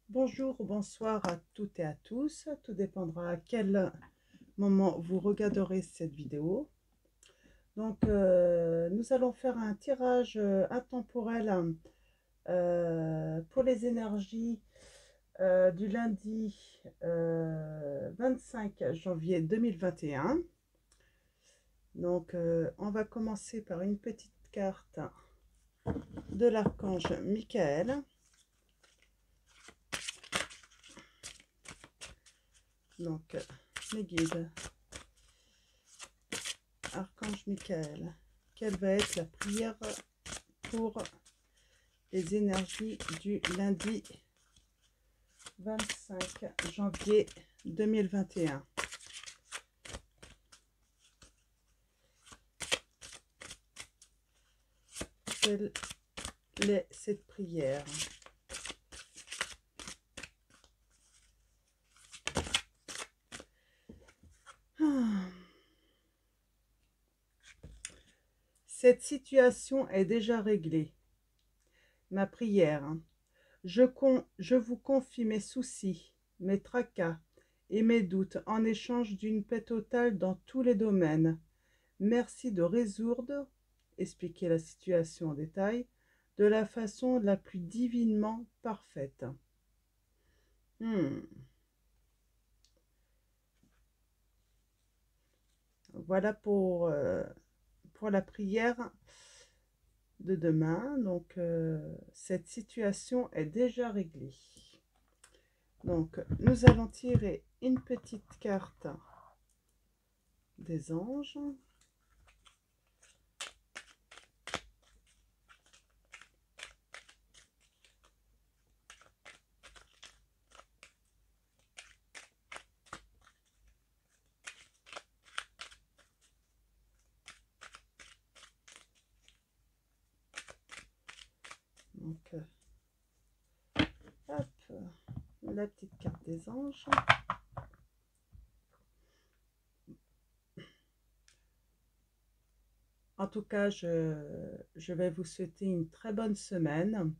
Bonjour, bonsoir à toutes et à tous. Tout dépendra à quel moment vous regarderez cette vidéo. Donc, nous allons faire un tirage intemporel pour les énergies du lundi 25 janvier 2021. Donc, on va commencer par une petite carte de l'archange Michael. Donc, mes guides. Archange Michael, quelle va être la prière pour les énergies du lundi 25 janvier 2021? Quelle est cette prière? Cette situation est déjà réglée. Ma prière. Je vous confie mes soucis, mes tracas et mes doutes en échange d'une paix totale dans tous les domaines. Merci de résoudre, expliquer la situation en détail, de la façon la plus divinement parfaite. Voilà pour la prière de demain. Donc, cette situation est déjà réglée. Donc, nous allons tirer une petite carte des anges. Donc, hop, la petite carte des anges. En tout cas, je vais vous souhaiter une très bonne semaine,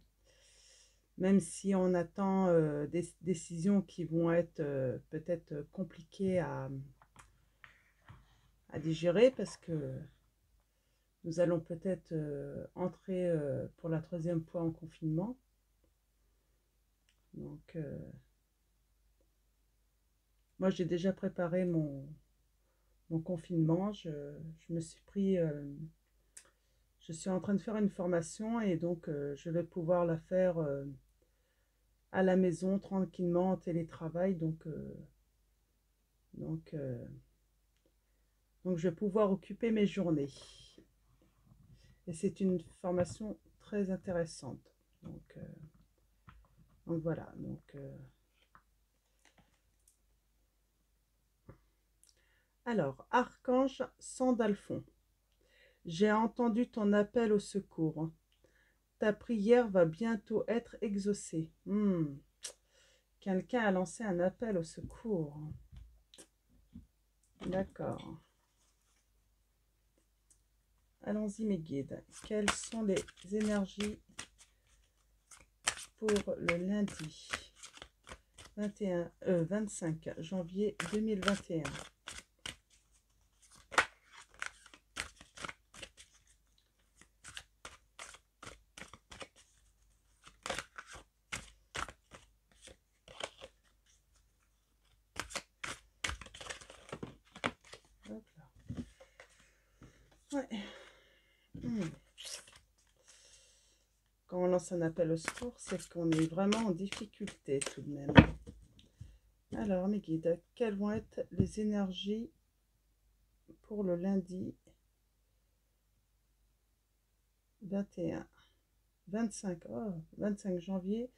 même si on attend des décisions qui vont être peut-être compliquées à digérer, parce que nous allons peut-être entrer pour la 3e fois en confinement. Donc, moi, j'ai déjà préparé mon confinement. Je me suis pris... je suis en train de faire une formation et donc je vais pouvoir la faire à la maison, tranquillement, en télétravail. Donc, je vais pouvoir occuper mes journées. Et c'est une formation très intéressante. Donc voilà. Alors, Archange Sandalphon, j'ai entendu ton appel au secours. Ta prière va bientôt être exaucée. Quelqu'un a lancé un appel au secours. D'accord. Allons-y, mes guides. Quelles sont les énergies pour le lundi 25 janvier 2021? Hop là. Ouais. Quand on lance un appel au secours, c'est qu'on est vraiment en difficulté tout de même. Alors, mes guides, quelles vont être les énergies pour le lundi 21, 25, 25 janvier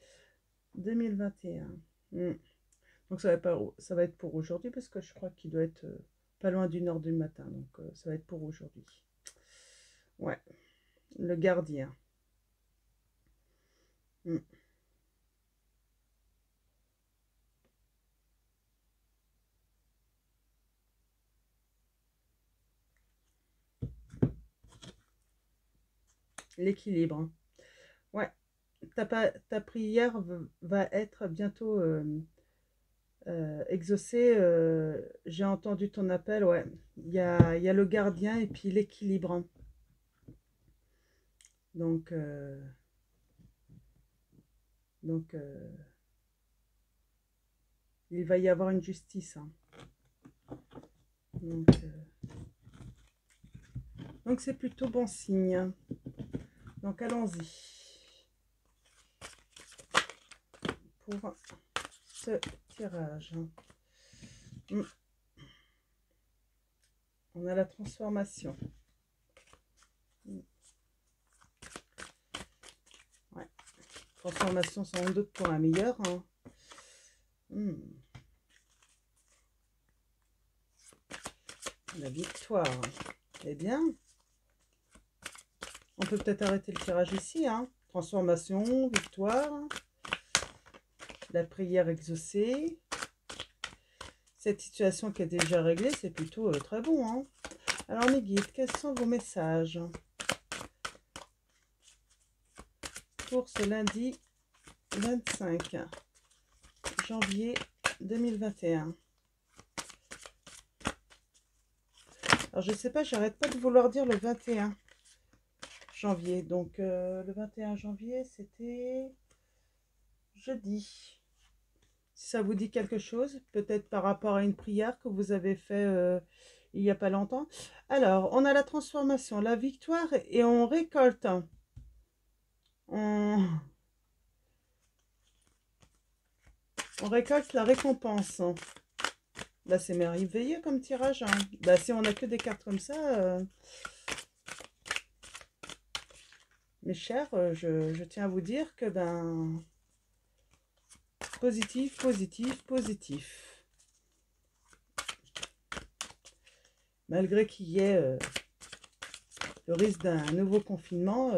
2021. Donc ça va être pour aujourd'hui, parce que je crois qu'il doit être pas loin d'1 heure du matin. Donc ça va être pour aujourd'hui. Ouais, le gardien. L'équilibre. Ouais. ta prière va être bientôt exaucée. J'ai entendu ton appel, ouais. Il y a le gardien et puis l'équilibre. Donc, donc il va y avoir une justice. Hein. Donc c'est plutôt bon signe. Donc allons-y pour ce tirage. On a la transformation. Ouais. Transformation sans doute pour un meilleur. Hein. La victoire. Eh bien, on peut peut-être arrêter le tirage ici. Hein. Transformation, victoire. La prière exaucée. Cette situation qui est déjà réglée, c'est plutôt très bon. Hein. Alors mes guides, quels sont vos messages pour ce lundi 25 janvier 2021? Alors je sais pas, j'arrête pas de vouloir dire le 21 janvier. Donc le 21 janvier, c'était jeudi. Si ça vous dit quelque chose, peut-être par rapport à une prière que vous avez fait il n'y a pas longtemps. Alors, on a la transformation, la victoire et on récolte. On récolte la récompense. Là, c'est merveilleux comme tirage. Hein. Bah, si on n'a que des cartes comme ça, mes chers, je tiens à vous dire que ben positif, positif, positif. Malgré qu'il y ait le risque d'un nouveau confinement,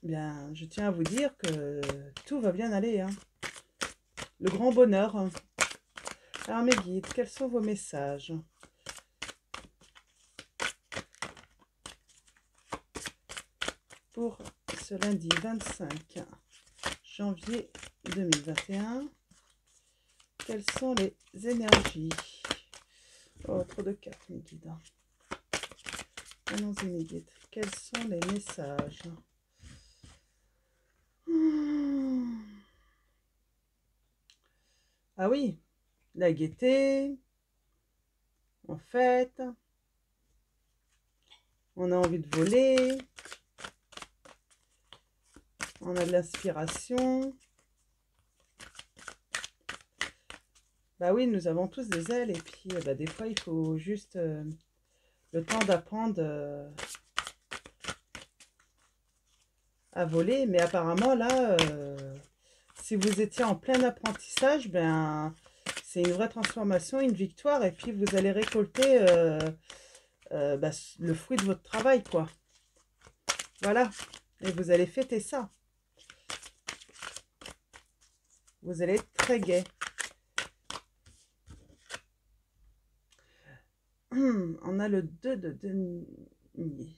bien, je tiens à vous dire que tout va bien aller. Hein. Le grand bonheur. Hein. Alors mes guides, quels sont vos messages pour ce lundi 25 janvier 2021? Quelles sont les énergies? Oh, trop de cartes, mes guides. Allons-y, mes guides. Quels sont les messages? Ah oui, la gaieté, en fait, on a envie de voler, on a de l'inspiration. Bah oui, nous avons tous des ailes et puis bah, des fois il faut juste le temps d'apprendre à voler. Mais apparemment là, si vous étiez en plein apprentissage, ben c'est une vraie transformation, une victoire et puis vous allez récolter bah, le fruit de votre travail quoi. Voilà, et vous allez fêter ça. Vous allez être très gai. On a le 2 de denier.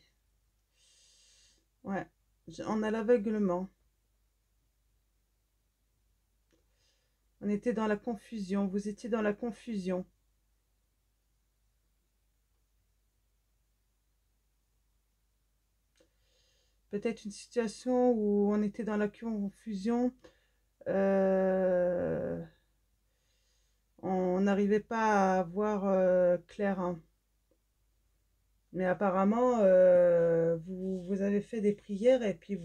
Ouais, on a l'aveuglement. On était dans la confusion. Vous étiez dans la confusion. Peut-être une situation où on était dans la confusion. On n'arrivait pas à voir clair. Hein. Mais apparemment, vous avez fait des prières et puis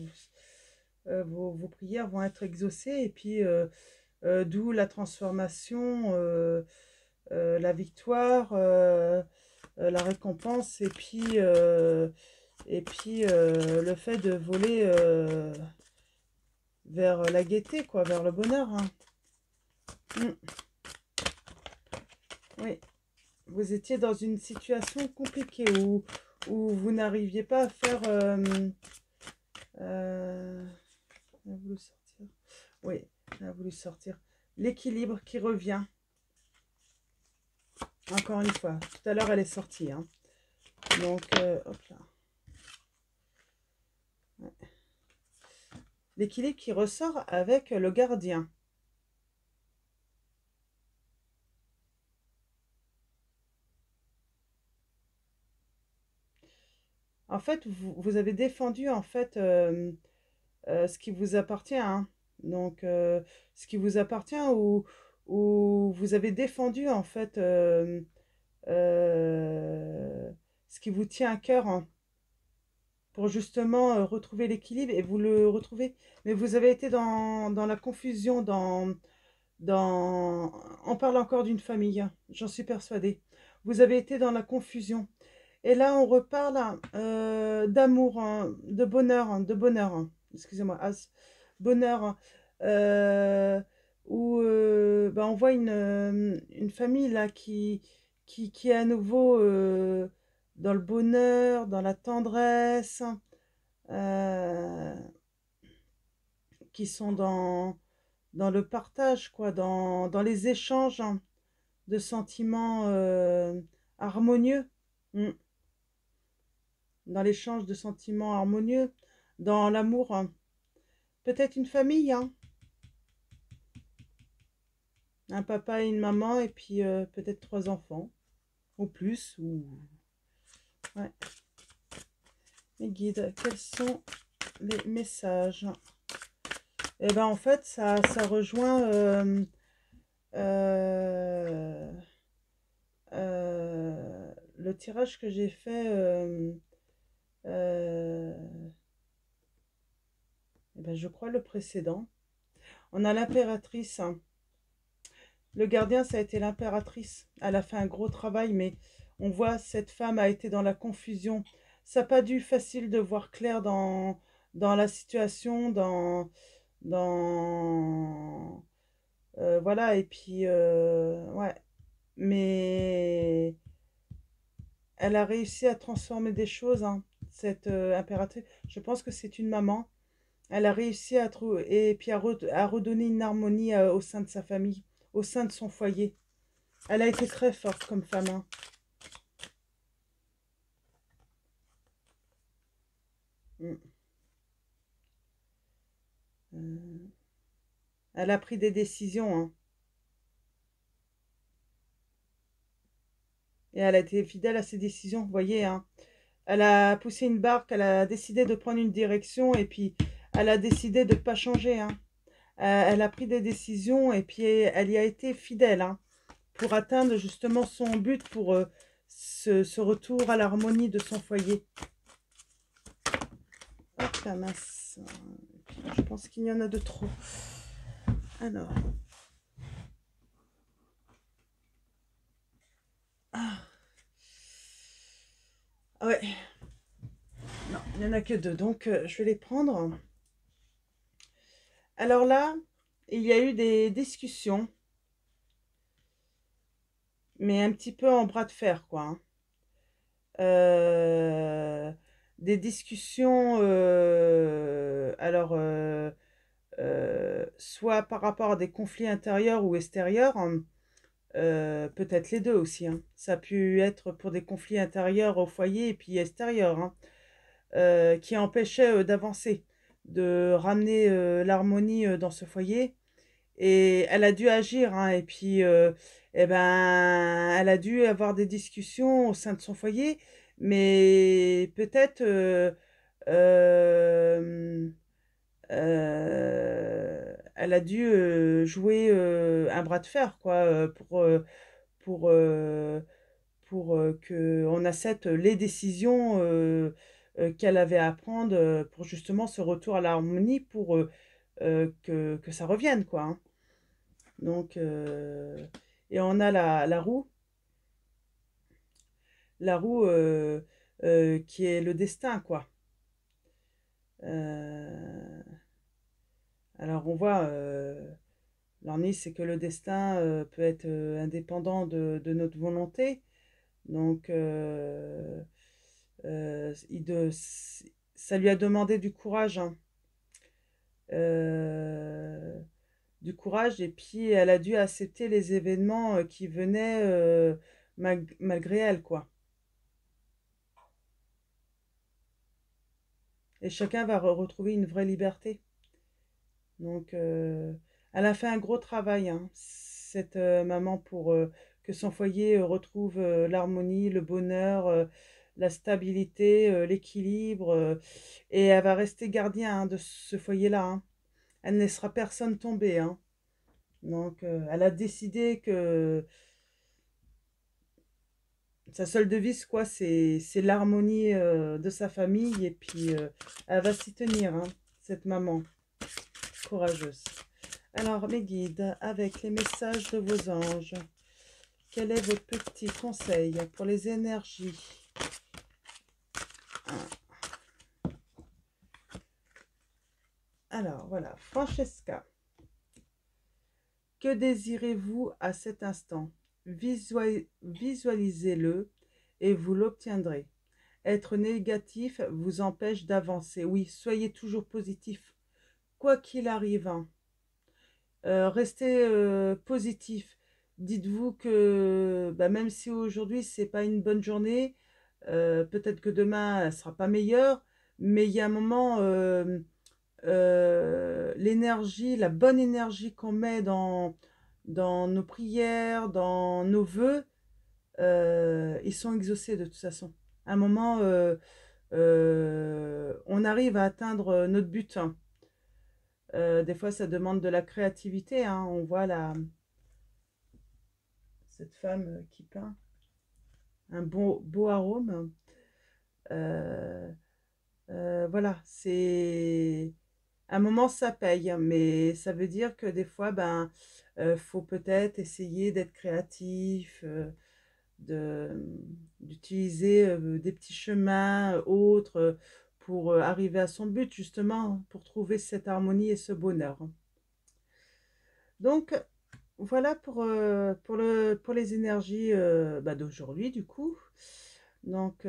vos prières vont être exaucées. Et puis, d'où la transformation, la victoire, la récompense et puis le fait de voler vers la gaieté, quoi, vers le bonheur. Hein. Oui. Vous étiez dans une situation compliquée où vous n'arriviez pas à faire... elle a voulu sortir. Oui, elle a voulu sortir. L'équilibre qui revient. Encore une fois. Tout à l'heure, elle est sortie. Hein. Donc, hop là. Ouais. l'équilibre qui ressort avec le gardien. En fait, vous avez défendu en fait ce qui vous appartient, hein. Donc, ce qui vous appartient ou vous avez défendu en fait euh, ce qui vous tient à cœur, hein, pour justement retrouver l'équilibre et vous le retrouvez. Mais vous avez été dans la confusion, on parle encore d'une famille, hein, j'en suis persuadée. Vous avez été dans la confusion. Et là, on reparle d'amour, hein, de bonheur, hein, excusez-moi, bonheur, hein, euh, où bah, on voit une famille là qui est à nouveau dans le bonheur, dans la tendresse, euh, qui sont dans le partage, quoi, dans les échanges, hein, de sentiments harmonieux. Mm. Dans l'échange de sentiments harmonieux, dans l'amour, hein. Peut-être une famille, hein, un papa et une maman, et puis peut-être 3 enfants, ou plus, ou... Ouais. Les guides, quels sont les messages? Eh ben en fait, ça rejoint euh, le tirage que j'ai fait. Euh, eh ben, je crois le précédent. On a l'impératrice, hein. Le gardien, ça a été l'impératrice. Elle a fait un gros travail, mais on voit cette femme a été dans la confusion. Ça n'a pas dû facile de voir clair dans la situation, dans voilà, et puis ouais. Mais elle a réussi à transformer des choses, hein, cette impératrice. Je pense que c'est une maman. Elle a réussi à trouver et puis à redonner une harmonie au sein de sa famille, au sein de son foyer. Elle a été très forte comme femme, hein. Mm. Euh, Elle a pris des décisions, hein. Et elle a été fidèle à ses décisions, vous voyez, hein. Elle a poussé une barque, elle a décidé de prendre une direction et puis elle a décidé de ne pas changer, hein. Elle a pris des décisions et puis elle y a été fidèle, hein, pour atteindre justement son but, pour ce retour à l'harmonie de son foyer. Hop la masse. Je pense qu'il y en a de trop. Alors. Ah. Ouais. Non, il n'y en a que deux. Donc, je vais les prendre. Alors là, il y a eu des discussions, mais un petit peu en bras de fer, quoi, hein. Euh, des discussions, alors, soit par rapport à des conflits intérieurs ou extérieurs, hein, peut-être les deux aussi, hein. Ça a pu être pour des conflits intérieurs au foyer et puis extérieurs, hein, qui empêchaient d'avancer, de ramener l'harmonie dans ce foyer. Et elle a dû agir, hein, et puis eh ben, elle a dû avoir des discussions au sein de son foyer, mais peut-être elle a dû jouer un bras de fer, quoi, pour, euh, pour que on accepte les décisions qu'elle avait à prendre pour justement ce retour à l'harmonie, pour que ça revienne, quoi, hein. Donc, et on a la roue qui est le destin, quoi. Euh, alors, on voit, l'ennui, c'est que le destin peut être indépendant de notre volonté. Donc, ça lui a demandé du courage, hein. Euh, du courage, et puis elle a dû accepter les événements qui venaient malgré elle, quoi. Et chacun va retrouver une vraie liberté. Donc, elle a fait un gros travail, hein, cette maman, pour que son foyer retrouve l'harmonie, le bonheur, la stabilité, l'équilibre. Et elle va rester gardien, hein, de ce foyer-là, hein. Elle ne laissera personne tomber, hein. Donc, elle a décidé que sa seule devise, quoi, c'est l'harmonie de sa famille. Et puis, elle va s'y tenir, hein, cette maman courageuse. Alors, mes guides, avec les messages de vos anges, quel est votre petit conseil pour les énergies? Alors, voilà, Francesca, que désirez-vous à cet instant? Visualisez-le et vous l'obtiendrez. Être négatif vous empêche d'avancer. Oui, soyez toujours positif, quoi qu'il arrive, hein. Restez positif. Dites-vous que même si aujourd'hui c'est pas une bonne journée, peut-être que demain elle sera pas meilleure, mais il y a un moment, l'énergie, la bonne énergie qu'on met dans nos prières, dans nos vœux, ils sont exaucés de toute façon. À un moment, on arrive à atteindre notre but, hein. Des fois, ça demande de la créativité, hein. On voit cette femme qui peint un beau arôme. Euh, voilà, c'est un moment, ça paye, mais ça veut dire que des fois, faut peut-être essayer d'être créatif, de d'utiliser des petits chemins autres, pour arriver à son but, justement, pour trouver cette harmonie et ce bonheur. Donc, voilà pour les énergies d'aujourd'hui, du coup. Donc,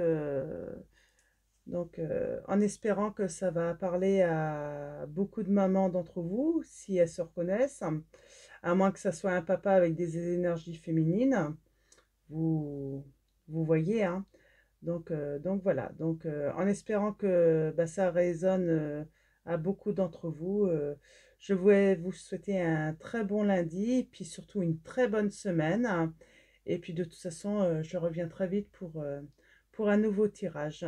en espérant que ça va parler à beaucoup de mamans d'entre vous, si elles se reconnaissent, à moins que ça soit un papa avec des énergies féminines, vous, vous voyez, hein. Donc voilà, en espérant que ça résonne à beaucoup d'entre vous, je voulais vous souhaiter un très bon lundi, et puis surtout une très bonne semaine. Et puis de toute façon, je reviens très vite pour un nouveau tirage.